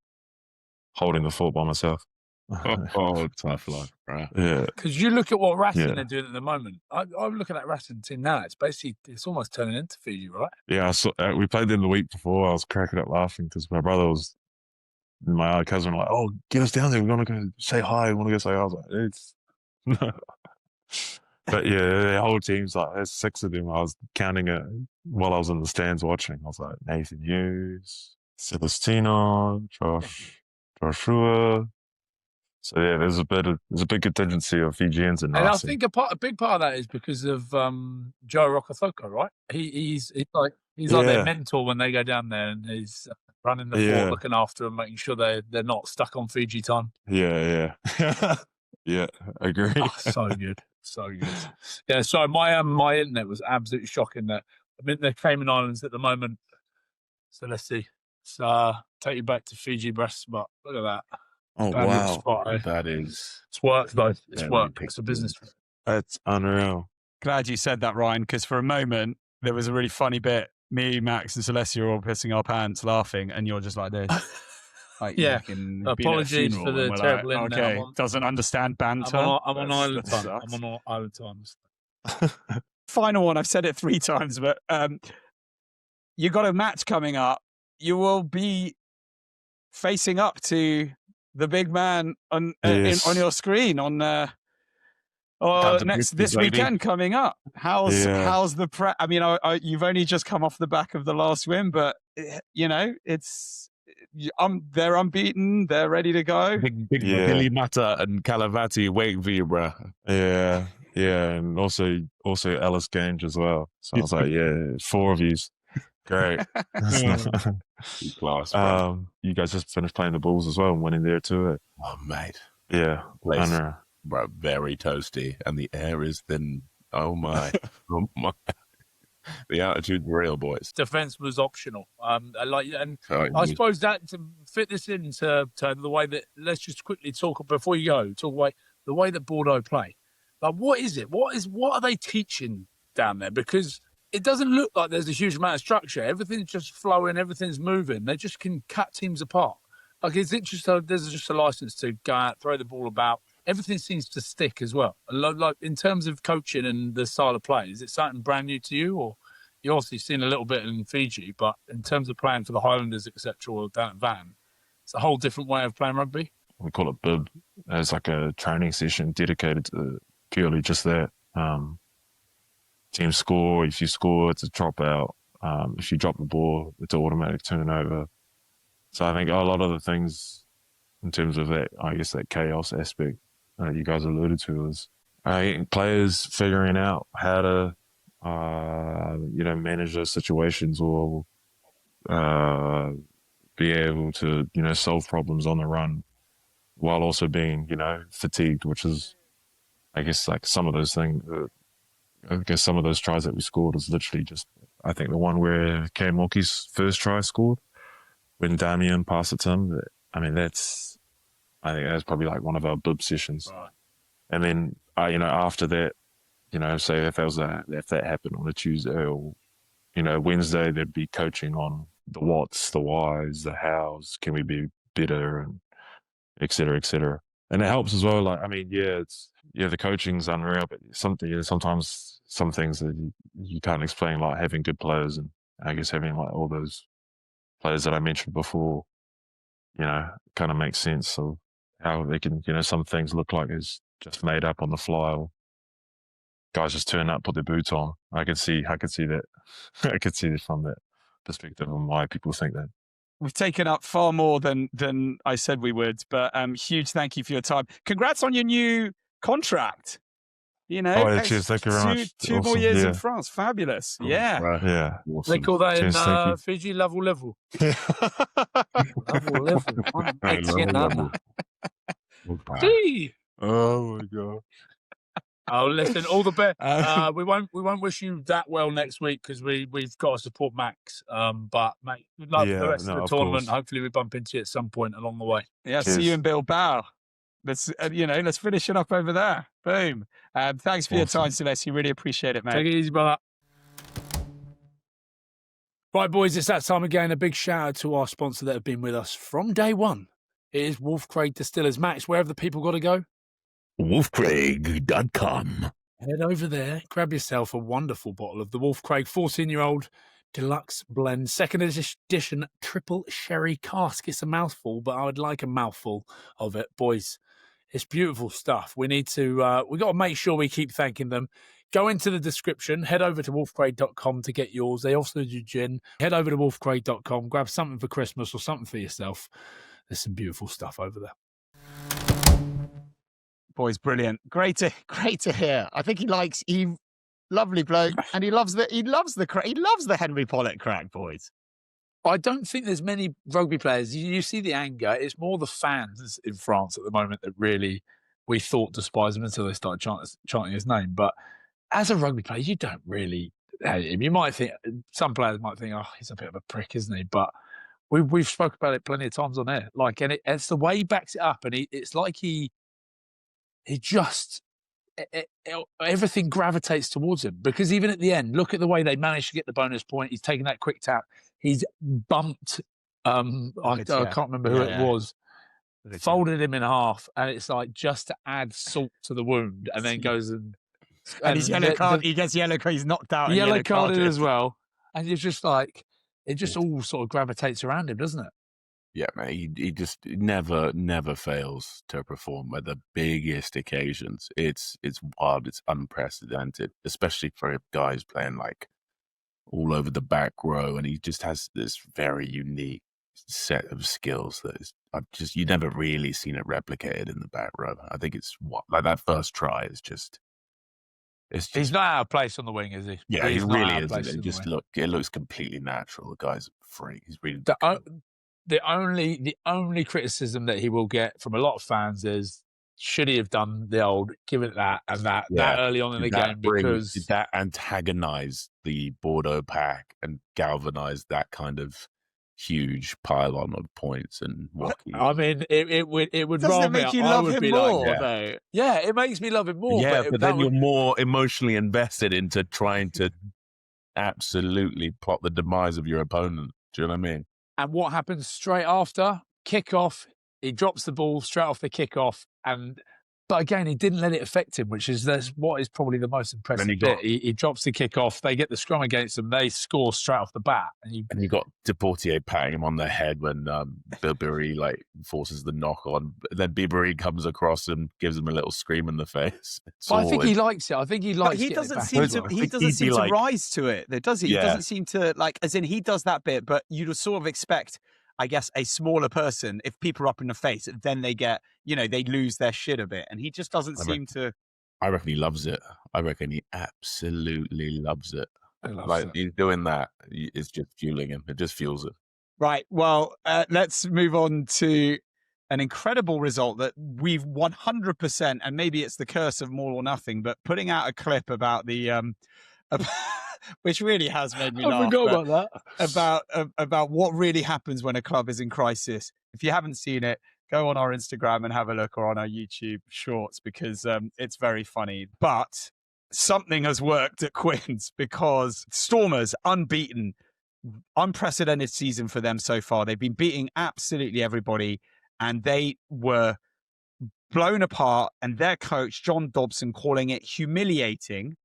holding the fort by myself. Tough life, right? Yeah. Because you look at what Racing are doing at the moment. I'm looking at Racing team now. It's almost turning into Fiji, right? Yeah, we played them the week before. I was cracking up laughing because my brother was, my other cousin were like, "Oh, get us down there. We're going to go say hi. We want to go say hi." I was like, "It's..." But yeah, the whole team's like, there's 6 of them. I was counting it while I was in the stands watching. I was like, Nathan Hughes, Celestino, Joshua, So yeah, there's a big contingency of Fijians in And I Racing. think a big part of that is because of Joe Rokothoko, right? He's like their mentor when they go down there, and he's running the fort, looking after them, making sure they're not stuck on Fiji time. Yeah. Yeah, I agree. Oh, so good. Yeah, sorry, my internet was absolutely shocking. That I'm in the Cayman Islands at the moment. So let's see. So take you back to Fiji breasts, but look at that. Oh Bandit spot, eh? That is. It's work though. It's Very work. It's a business. That's unreal. Glad you said that, Ryan, because for a moment there was a really funny bit. Me, Max, and Celesti are all pissing our pants laughing, and you're just like this. Like, Yeah. been Apologies at a for the funeral, and we're terrible like, internet. okay, doesn't understand banter. I'm on island That time. sucks. I'm on island times. Final one. I've said it 3 times, but you got a match coming up. You will be facing up to the big man on your screen on this weekend coming up. How's the prep? I mean, you've only just come off the back of the last win, but you know they're unbeaten. They're ready to go. Big Billy Mata and Kalavati waiting for you, bro. Yeah, and also Ellis Gange as well. So I was like, 4 of yous. Great. Class, bro. You guys just finished playing the Bulls as well and winning there too. Oh, mate. Yeah, Place, bro, very toasty, and the air is thin. Oh my, the altitude's real, boys. Defense was optional. I suppose that to fit this into the way that, let's just quickly talk before you go. Talk about the way that Bordeaux play. Like, what is it? What are they teaching down there? Because it doesn't look like there's a huge amount of structure. Everything's just flowing. Everything's moving. They just can cut teams apart. Like, there's just a license to go out, throw the ball about. Everything seems to stick as well. Like in terms of coaching and the style of play, is it something brand new to you, or you obviously seen a little bit in Fiji, but in terms of playing for the Highlanders, etc., or down at Van, it's a whole different way of playing rugby. We call it bib. It's like a training session dedicated to purely just that. Team score. If you score, it's a drop out. If you drop the ball, it's an automatic turnover. So I think a lot of the things in terms of that, I guess that chaos aspect you guys alluded to is players figuring out how to, manage those situations or be able to, solve problems on the run while also being, fatigued, which is, I guess, like some of those things. I guess some of those tries that we scored was literally just, I think the one where Cameron Woki's first try scored when Damien passed it to him. I think that's probably like one of our bib sessions. Right. And then, after that, say if that happened on a Tuesday or, Wednesday, there'd be coaching on the what's, the whys, the hows, can we be better, and et cetera, et cetera. And it helps as well. Like, I mean, the coaching's unreal, but sometimes some things that you can't explain, like having good players, and I guess having like all those players that I mentioned before, kind of makes sense of how they can, some things look like it's just made up on the fly, or guys just turn up, put their boots on. I could see that. I could see it from that perspective and why people think that. We've taken up far more than I said we would, but huge thank you for your time. Congrats on your new contract. Cheers, thank you very much. Two more years in France. Fabulous. Yeah. Right. Yeah. Awesome. They call that in Fiji level. Level. Oh my God. Oh, listen, all the best. We won't wish you that well next week because we've got to support Max. But mate, good luck for the rest of the tournament. Course. Hopefully we bump into you at some point along the way. Yeah, Cheers. See you in Bilbao. Let's finish it up over there. Boom. Thanks for your time, Celesti. Really appreciate it, mate. Take it easy, brother. Right, boys, it's that time again. A big shout out to our sponsor that have been with us from day one. It is Wolf Craig Distillers. Max, where have the people got to go? wolfcraig.com. Head over there, grab yourself a wonderful bottle of the Wolf Craig 14-year-old Deluxe Blend, second edition triple sherry cask. It's a mouthful, but I would like a mouthful of it, boys. It's beautiful stuff. We got to make sure we keep thanking them. Go into the description, head over to wolfcraig.com to get yours. They also do gin. Head over to wolfcraig.com, grab something for Christmas or something for yourself. There's some beautiful stuff over there. Boys, brilliant. Great to hear. I think lovely bloke, and he loves the Henry Pollock crack, boys. I don't think there's many rugby players. You see the anger. It's more the fans in France at the moment that really we thought despise him until they started chanting his name. But as a rugby player, you don't really hate him. You might think, some players might think, oh, he's a bit of a prick, isn't he? But we've spoken about it plenty of times on air. Like, and it's the way he backs it up, and it's like he just everything gravitates towards him, because even at the end, look at the way they managed to get the bonus point. He's taken that quick tap. He's bumped. I can't remember who it was. Folded him in half, and it's like just to add salt to the wound, and then goes and he's yellow card. He gets yellow card. He's knocked out. Yellow carded as well, and you're just like, it just all sort of gravitates around him, doesn't it? Yeah, man, he just never fails to perform at the biggest occasions. It's wild, it's unprecedented, especially for guys playing like all over the back row, and he just has this very unique set of skills that is you never really seen it replicated in the back row. I think it's like that first try is just. He's not out of place on the wing, is he? Yeah, he really is. It looks completely natural. The guy's a freak. He's really the only criticism that he will get from a lot of fans is, should he have done the old give it that early on in the game? Because did that antagonize the Bordeaux pack and galvanize that kind of huge pylon of points and Woki? I mean, it would Doesn't it make you love him more, though? Yeah, it makes me love him more. Yeah, but then you're more emotionally invested into trying to absolutely plot the demise of your opponent. Do you know what I mean? And what happens straight after? Kick-off. He drops the ball straight off the kick-off. But again, he didn't let it affect him, which is what is probably the most impressive bit. He drops the kick-off. They get the scrum against them. They score straight off the bat. And you got Deportier patting him on the head when Bilberry forces the knock on. Then Bilberry comes across and gives him a little scream in the face. I think he likes it. I think he likes it. He doesn't seem to rise to it, though, does he? Yeah. He doesn't seem to, as in he does that bit, but you'd sort of expect, I guess, a smaller person, if people are up in the face, then they get, they lose their shit a bit. And he just doesn't seem to. I reckon he loves it. I reckon he absolutely loves it. He's doing that. It's just fueling him. It just fuels it. Right. Well, let's move on to an incredible result that we've 100%, and maybe it's the curse of more or nothing, but putting out a clip about the, which really has made me laugh. I forgot about that. About what really happens when a club is in crisis. If you haven't seen it, go on our Instagram and have a look, or on our YouTube shorts, because it's very funny. But something has worked at Quins, because Stormers, unbeaten, unprecedented season for them so far. They've been beating absolutely everybody, and they were blown apart, and their coach, John Dobson, calling it humiliating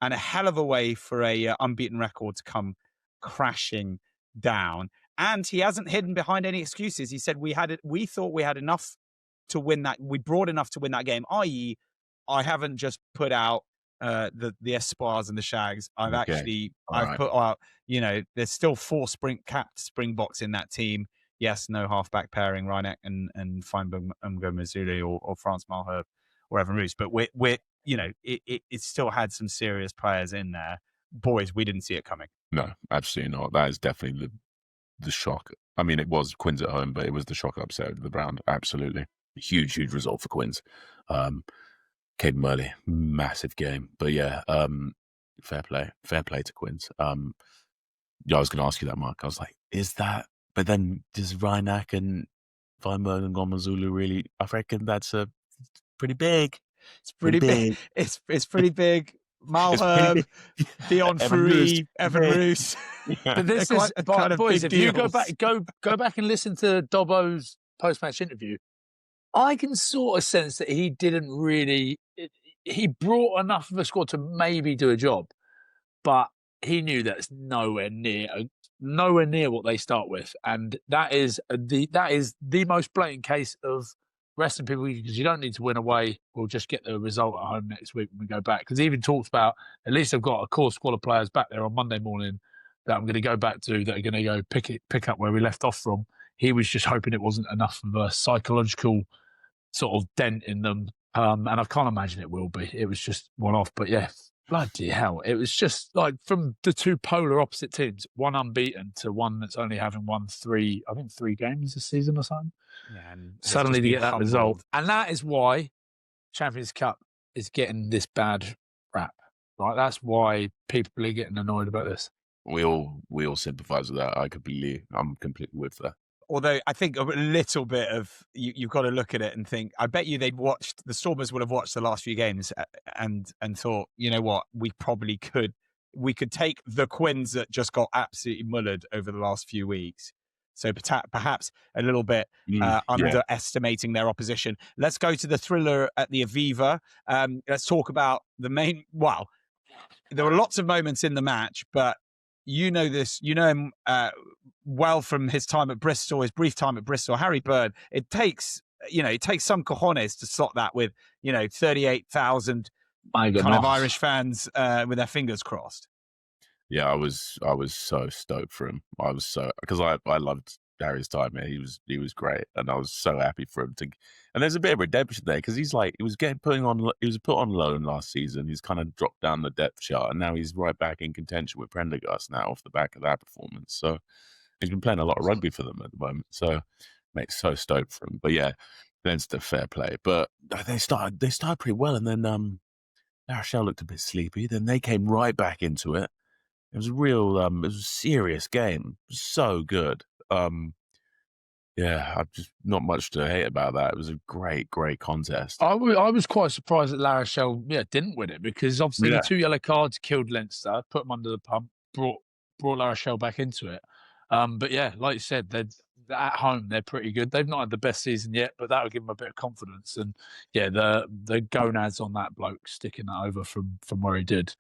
and a hell of a way for a unbeaten record to come crashing down. And he hasn't hidden behind any excuses. He said, we thought we had enough to win that. We brought enough to win that game, i.e. I haven't just put out the Espoirs and the Shags. I've put out, there's still 4 capped Springboks in that team. Yes, no halfback pairing, Reineck and Feinberg Mazulu or France Malherbe or Evan Roos. But we're it still had some serious players in there. Boys, we didn't see it coming. No, absolutely not. That is definitely the shock. I mean, it was Quins at home, but it was the shock upset of the round. Absolutely. Huge result for Quins. Caden Murley, massive game. But yeah, fair play to Quins. I was going to ask you that, Mark. I was like, is that, but then does Reineck and Feinberg and Gomazulu really, I reckon that's pretty big. It's pretty big. It's pretty big. Malherbe, Dion Free, Evan Roos. But this is kind of boys. If you go back and listen to Dobbo's post-match interview, I can sort of sense that he didn't really. He brought enough of a squad to maybe do a job, but he knew that's nowhere near what they start with, and that is the most blatant case of resting people, because you don't need to win away. We'll just get the result at home next week when we go back. Because he even talks about, at least I've got a core squad of players back there on Monday morning that I'm going to go back to, that are going to go pick up where we left off from. He was just hoping it wasn't enough of a psychological sort of dent in them And I can't imagine it will be. It was just one-off. But yeah, bloody hell. It was just like from the two polar opposite teams, one unbeaten to one that's only having won three games this season or something. Yeah, and suddenly to get that humbled. result. And that is why Champions Cup is getting this bad rap. Right? That's why people are getting annoyed about this. We all sympathise with that. I'm completely with that. Although I think a little bit of you've got to look at it and think. I bet you the Stormers would have watched the last few games and thought, you know what, we could take the Quins that just got absolutely mullered over the last few weeks. So perhaps a little bit underestimating their opposition. Let's go to the thriller at the Aviva. Let's talk about the main. Well, there were lots of moments in the match, but you know him well from his time at Bristol, his brief time at Bristol. Harry Bird. It takes some cojones to slot that with 38,000 kind of Irish fans with their fingers crossed. Yeah, I was so stoked for him. I was because I loved Harry's time here. He was great, and I was so happy for him to. And there's a bit of redemption there because he was put on loan last season. He's kind of dropped down the depth chart, and now he's right back in contention with Prendergast now off the back of that performance. So he's been playing a lot of rugby for them at the moment. So mate, so stoked for him. But yeah, then it's the fair play. But they started pretty well, and then La Rochelle looked a bit sleepy. Then they came right back into it. It was a real, it was a serious game. It was so good. Yeah, I've just not much to hate about that. It was a great contest. I was quite surprised that La Rochelle, didn't win it because obviously the 2 yellow cards killed Leinster, put them under the pump, brought La Rochelle back into it. But yeah, like you said, they're at home. They're pretty good. They've not had the best season yet, but that will give them a bit of confidence. And yeah, the gonads on that bloke sticking that over from where he did.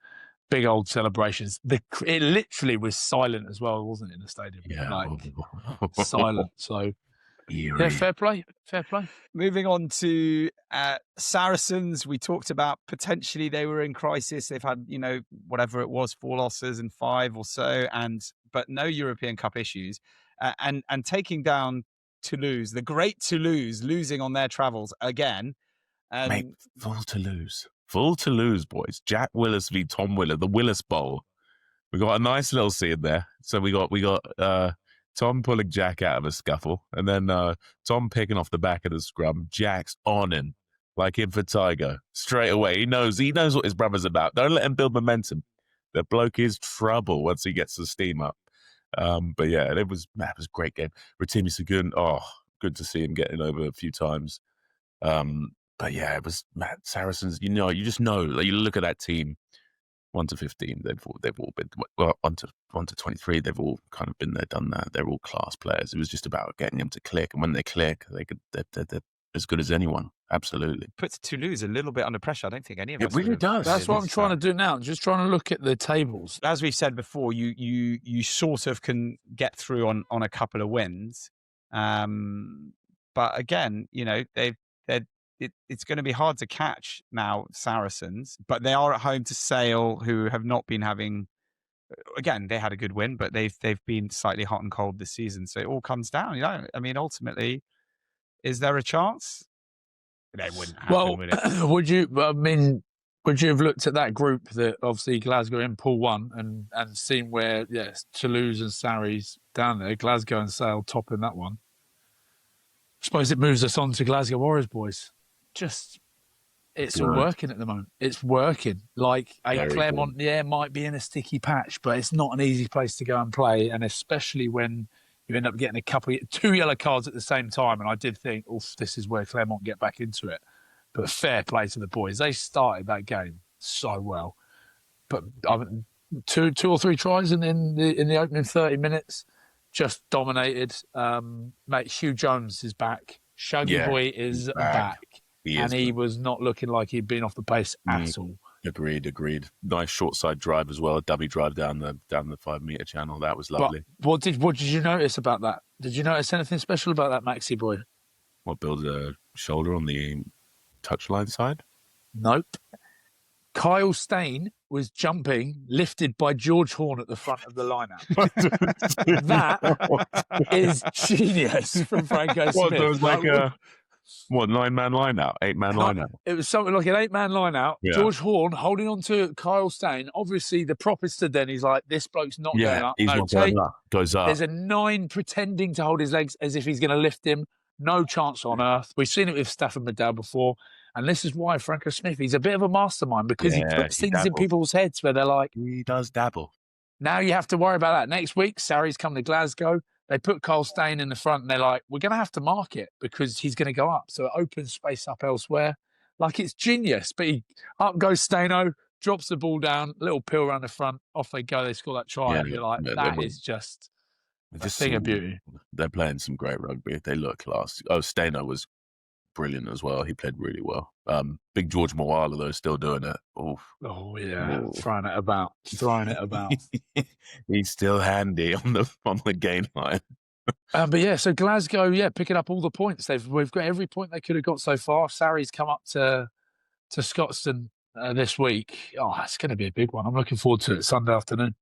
Big old celebrations. It literally was silent as well, wasn't it, in the stadium? Yeah, silent. So eerie. Yeah, fair play. Moving on to Saracens, we talked about potentially they were in crisis. They've had, whatever it was, 4 losses and 5 or so, but no European Cup issues, and taking down Toulouse, the great Toulouse, losing on their travels again. Mate, full Toulouse, boys. Jack Willis v Tom Willer, the Willis Bowl. We got a nice little scene there. So we got Tom pulling Jack out of a scuffle, and then Tom picking off the back of the scrum. Jack's on him like in for Tiger straight away. He knows what his brother's about. Don't let him build momentum. The bloke is trouble once he gets the steam up. But yeah, it was a great game. Rotimi Segun, good to see him getting over a few times. But yeah, it was Saracens. You just know. Like, you look at that team, 1 to 15. They've all been 1 to 23. They've all kind of been there, done that. They're all class players. It was just about getting them to click, and when they click, they're as good as anyone. Absolutely. Puts Toulouse a little bit under pressure. I don't think any of us. It really does. That's what I'm trying to do now. Just trying to look at the tables. As we've said before, you sort of can get through on a couple of wins, but again, it's going to be hard to catch now, Saracens, but they are at home to Sale, who have not been having. Again, they had a good win, but they've been slightly hot and cold this season. So it all comes down. I mean, ultimately, is there a chance? They wouldn't happen, would it? Would you? I mean, would you have looked at that group that obviously Glasgow in Pool 1 and seen where Toulouse and Sarries down there, Glasgow and Sale topping that one? I suppose it moves us on to Glasgow Warriors, boys. It's all working at the moment. It's working. Like Claremont, might be in a sticky patch, but it's not an easy place to go and play, and especially when you end up getting 2 yellow cards at the same time. And I did think, this is where Claremont get back into it. But fair play to the boys. They started that game so well. But two or three tries in the opening 30 minutes, just dominated. Mate, Hugh Jones is back. Shaggy Boy is back. He was not looking like he'd been off the pace at all. Agreed. Nice short side drive as well. A dummy drive down the 5 metre channel. That was lovely. But what did you notice about that? Did you notice anything special about that Maxi boy? What, build a shoulder on the touchline side? Nope. Kyle Stain was jumping, lifted by George Horn at the front of the lineup. That is genius from Franco Smith. There was What, 9-man line out? 8-man line out? It was something like an 8-man line out. Yeah. George Horn holding on to Kyle Stain. Obviously, the prop is stood then. He's like, this bloke's not going up. He's not going up. Goes up. There's a 9 pretending to hold his legs as if he's going to lift him. No chance on earth. We've seen it with Stafford McDowell before. And this is why Franco Smith, he's a bit of a mastermind because he puts things in people's heads where they're like... He does dabble. Now you have to worry about that. Next week, Sarri's come to Glasgow. They put Kyle Stain in the front and they're like, we're going to have to mark it because he's going to go up. So it opens space up elsewhere. Like, it's genius. But up goes Staino, drops the ball down, little pill around the front, off they go. They score that try. And you're like, that is just a thing of beauty. They're playing some great rugby. They look class. Oh, Staino was brilliant as well. He played really well. Big George Moala, though, still doing it. Oof. Oh, yeah. Oof. Throwing it about. He's still handy on the gain line. But yeah, so Glasgow, picking up all the points. We've got every point they could have got so far. Sarri's come up to Scotstoun this week. Oh, it's going to be a big one. I'm looking forward to it Sunday afternoon.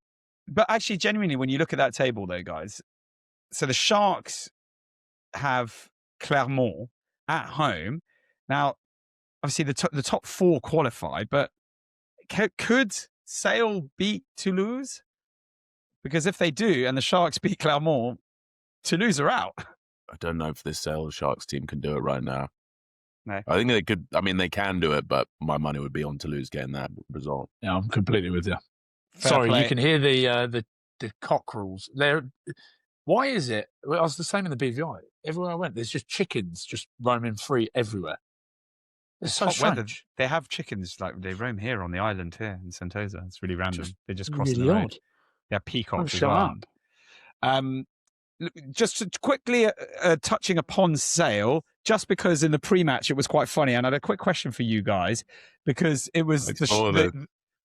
But actually, genuinely, when you look at that table, though, guys, so the Sharks have Clermont at home. Now, obviously, the top 4 qualify, but could Sale beat Toulouse? Because if they do, and the Sharks beat Clermont, Toulouse are out. I don't know if this Sale Sharks team can do it right now. No. I think they could. I mean, they can do it, but my money would be on Toulouse getting that result. Yeah, I'm completely with you. Fair Sorry, play. You can hear the cockerels. Why is it? Well, I was the same in the BVI. Everywhere I went, there's just chickens just roaming free everywhere. It's so strange. Weather. They have chickens, like they roam here on the island here in Sentosa. It's really random. They just cross really the road. odd. Yeah, peacocks as Shut well. up. Just quickly touching upon Sale, just because in the pre-match it was quite funny, and I had a quick question for you guys because it was the battle of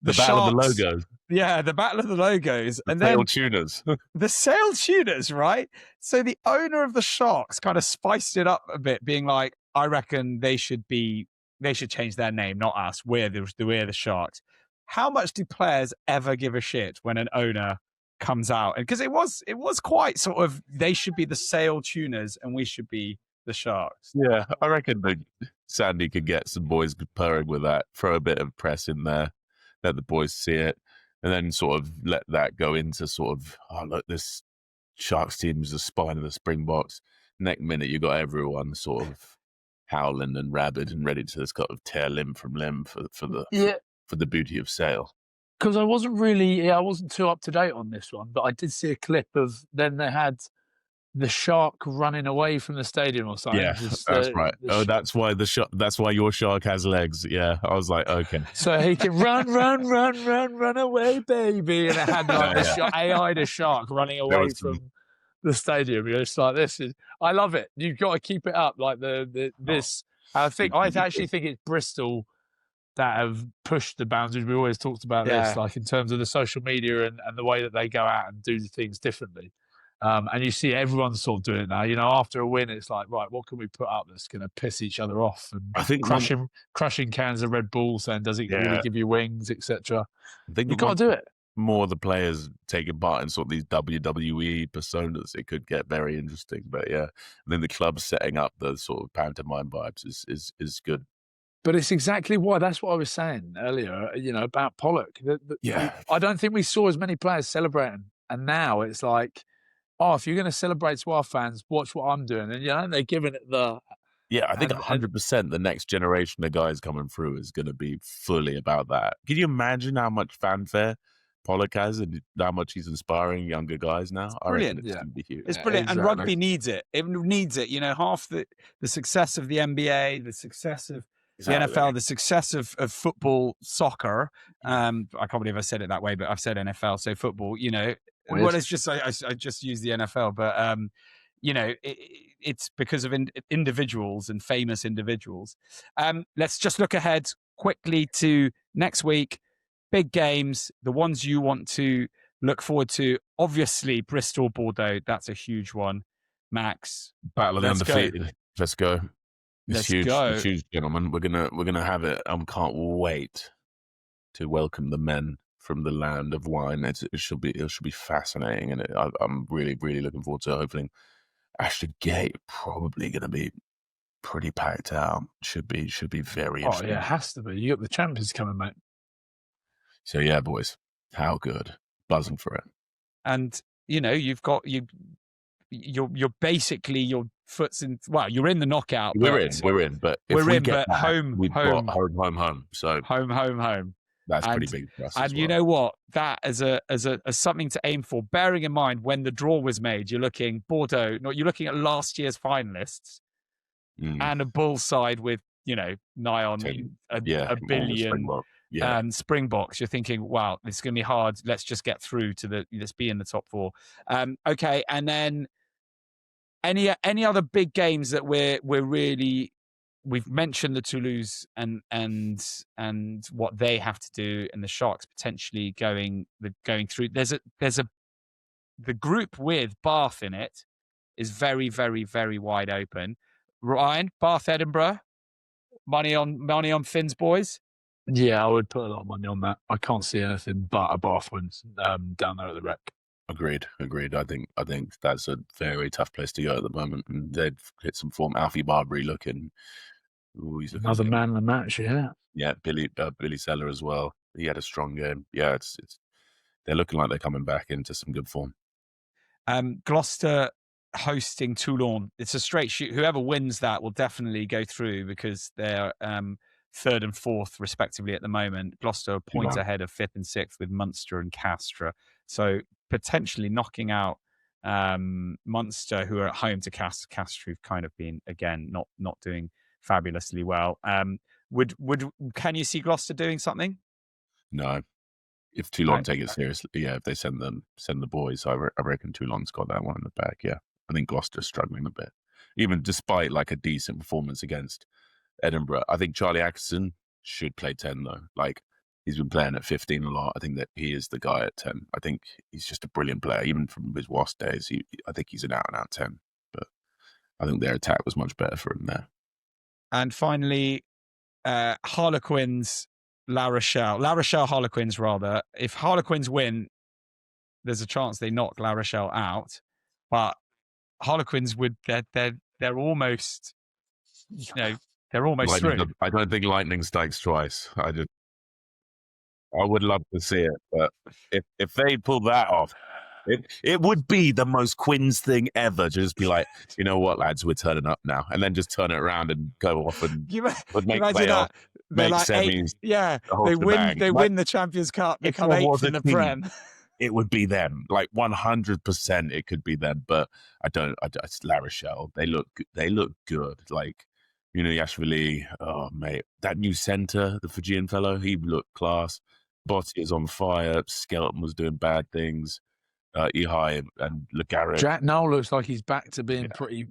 the Sharks. logos. Yeah, the battle of the logos, and Sale then tuners. the Sale tuners, right? So the owner of the Sharks kind of spiced it up a bit, being like, "I reckon they should change their name, not us. We're the Sharks." How much do players ever give a shit when an owner comes out? And because it was quite sort of, they should be the Sale tuners and we should be the Sharks. Yeah, I reckon that Sandy could get some boys purring with that, throw a bit of press in there, let the boys see it, and then sort of let that go into sort of, oh, look, this Sharks team is the spine of the Springboks. Next minute, you got everyone sort of howling and rabid and ready to kind of tear limb from limb for the beauty of Sale. Because I wasn't too up to date on this one, but I did see a clip of then they had the shark running away from the stadium or something. Yeah, that's right. That's why your shark has legs. Yeah, I was like, okay. So he can run away, baby, and it had like AI the shark running away from the stadium. You're just like, I love it. You've got to keep it up. Like this. I actually think it's Bristol that have pushed the boundaries. We always talked about this, like in terms of the social media and the way that they go out and do things differently. And you see everyone sort of doing it now. You know, after a win, it's like, right, what can we put up that's going to piss each other off? And I think crushing cans of Red Bull, saying, does it really give you wings, etc. I think you've got to do it. More the players taking part in sort of these WWE personas, it could get very interesting. But yeah, and then the club setting up the sort of pantomime vibes is good. But it's exactly why. That's what I was saying earlier, you know, about Pollock. I don't think we saw as many players celebrating. And now it's like, oh, if you're going to celebrate to our fans, watch what I'm doing. And, you know, they're giving it the... Yeah, I think 100% the next generation of guys coming through is going to be fully about that. Can you imagine how much fanfare Pollock has and how much he's inspiring younger guys now? It's brilliant. It's going to be huge. It's brilliant. Exactly. And rugby needs it. It needs it. You know, half the success of the NBA, the success of the NFL, the success of football, soccer. I can't believe I said it that way, but I've said NFL, so football, you know. Well, it's just, I just use the NFL, but, you know, it's because of individuals and famous individuals. Let's just look ahead quickly to next week. Big games, the ones you want to look forward to. Obviously, Bristol, Bordeaux, that's a huge one. Max. Battle of the undefeated. Let's go. It's huge. Go. It's huge, gentlemen. We're gonna have it. Can't wait to welcome the men from the land of wine. It should be fascinating, and I'm really looking forward to it. Hopefully, Ashley Gate probably going to be pretty packed out. Should be very Oh interesting. yeah, it has to be. You got the champions coming, mate. So yeah, boys, how good, buzzing for it. And you've got you're basically your foot's in. Well, you're in the knockout. We're in, but if we get back, home, we've got home. So home. that's pretty big for us. And you know what? That as something to aim for. Bearing in mind when the draw was made, you're looking Bordeaux. You're looking at last year's finalists and a bull side with nigh on a billion Springboks. You're thinking, wow, this is going to be hard. Let's just get through to let's be in the top 4. Okay, and then any other big games that we've mentioned the Toulouse and what they have to do, and the Sharks potentially going through. The group with Bath in it is very, very, very wide open. Ryan, Bath, Edinburgh, money on Finn's boys. Yeah, I would put a lot of money on that. I can't see anything but a Bath wins down there at the Rec. Agreed. I think that's a very tough place to go at the moment, and they've hit some form. Alfie Barbary looking. He's another man in the match. Yeah. Billy Seller as well. He had a strong game. Yeah, it's they're looking like they're coming back into some good form. Gloucester hosting Toulon. It's a straight shoot. Whoever wins that will definitely go through because they're 3rd and 4th respectively at the moment. Gloucester a point ahead of 5th and 6th with Munster and Castres. So potentially knocking out Munster, who are at home to Castres, who've kind of been again not doing fabulously well. Can you see Gloucester doing something? No. If Toulon take it seriously, if they send the boys, I reckon Toulon's got that one in the bag. Yeah, I think Gloucester's struggling a bit, even despite like a decent performance against Edinburgh. I think Charlie Atkinson should play 10 though. Like he's been playing at 15 a lot. I think that he is the guy at 10. I think he's just a brilliant player, even from his Wasp days. I think he's an out and out 10. But I think their attack was much better for him there. And finally, Harlequins. La Rochelle Harlequins rather. If Harlequins win, there's a chance they knock La Rochelle out, but Harlequins they're almost through. I don't think lightning strikes twice. I would love to see it, but if they pull that off, it would be the most Quins thing ever to just be like, you know what, lads, we're turning up now, and then just turn it around and go off and make playoff, make like semis. They win the Champions Cup, become 8th in the Prem. It would be them, like 100%. It could be them, but it's La Rochelle. They look good. Like Yashvili, oh mate, that new centre, the Fijian fellow, he looked class. Botti is on fire. Skelton was doing bad things. Ihai and LeGarrette. Jack Noel looks like he's back to being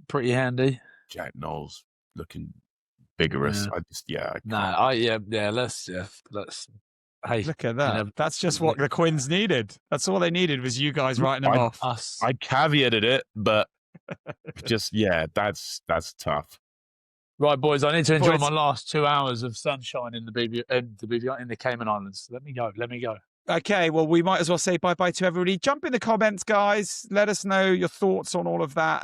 pretty handy. Jack Noel's looking vigorous. Yeah. Let's. Hey, look at that. That's just what the Quins needed. That's all they needed was you guys writing them off. I caveated it, but that's tough. Right, boys. I need to enjoy my last 2 hours of sunshine in the Cayman Islands. Let me go. Okay, well, we might as well say bye-bye to everybody. Jump in the comments, guys. Let us know your thoughts on all of that.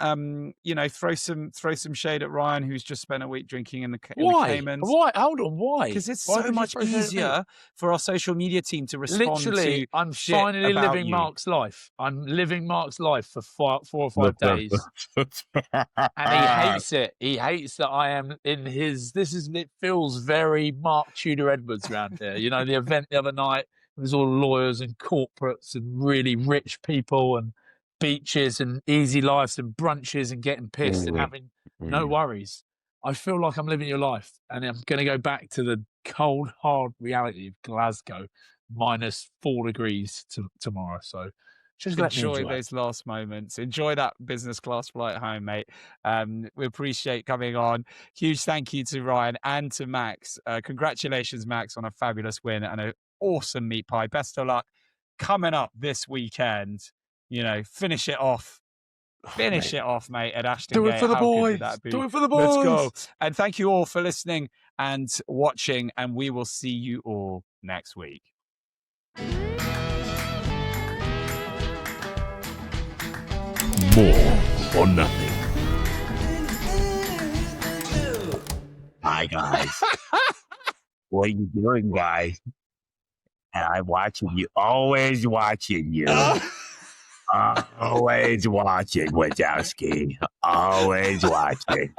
Throw some shade at Ryan, who's just spent a week drinking in the Caymans. Why? Hold on, why? Because it's so much easier for our social media team to respond to I'm finally living Mark's life. I'm living Mark's life for 4 or 5 days. And he hates it. He hates that I am in his... It feels very Mark Tudor Edwards around here. The event the other night, there's all lawyers and corporates and really rich people and beaches and easy lives and brunches and getting pissed and having no worries. I feel like I'm living your life, and I'm going to go back to the cold, hard reality of Glasgow, -4 degrees tomorrow. So just enjoy those last moments. Enjoy that business class flight home, mate. We appreciate coming on. Huge thank you to Ryan and to Max. Congratulations, Max, on a fabulous win and a awesome meat pie. Best of luck coming up this weekend. Finish it off. It off, mate, at Ashton Do Gate. it for the boys. Do it for the boys. Let's go. And thank you all for listening and watching, and we will see you all next week. More or nothing. Hi, guys. What are you doing, guys? And I'm watching you. Always watching you. Always watching, Wojciechowski. Always watching.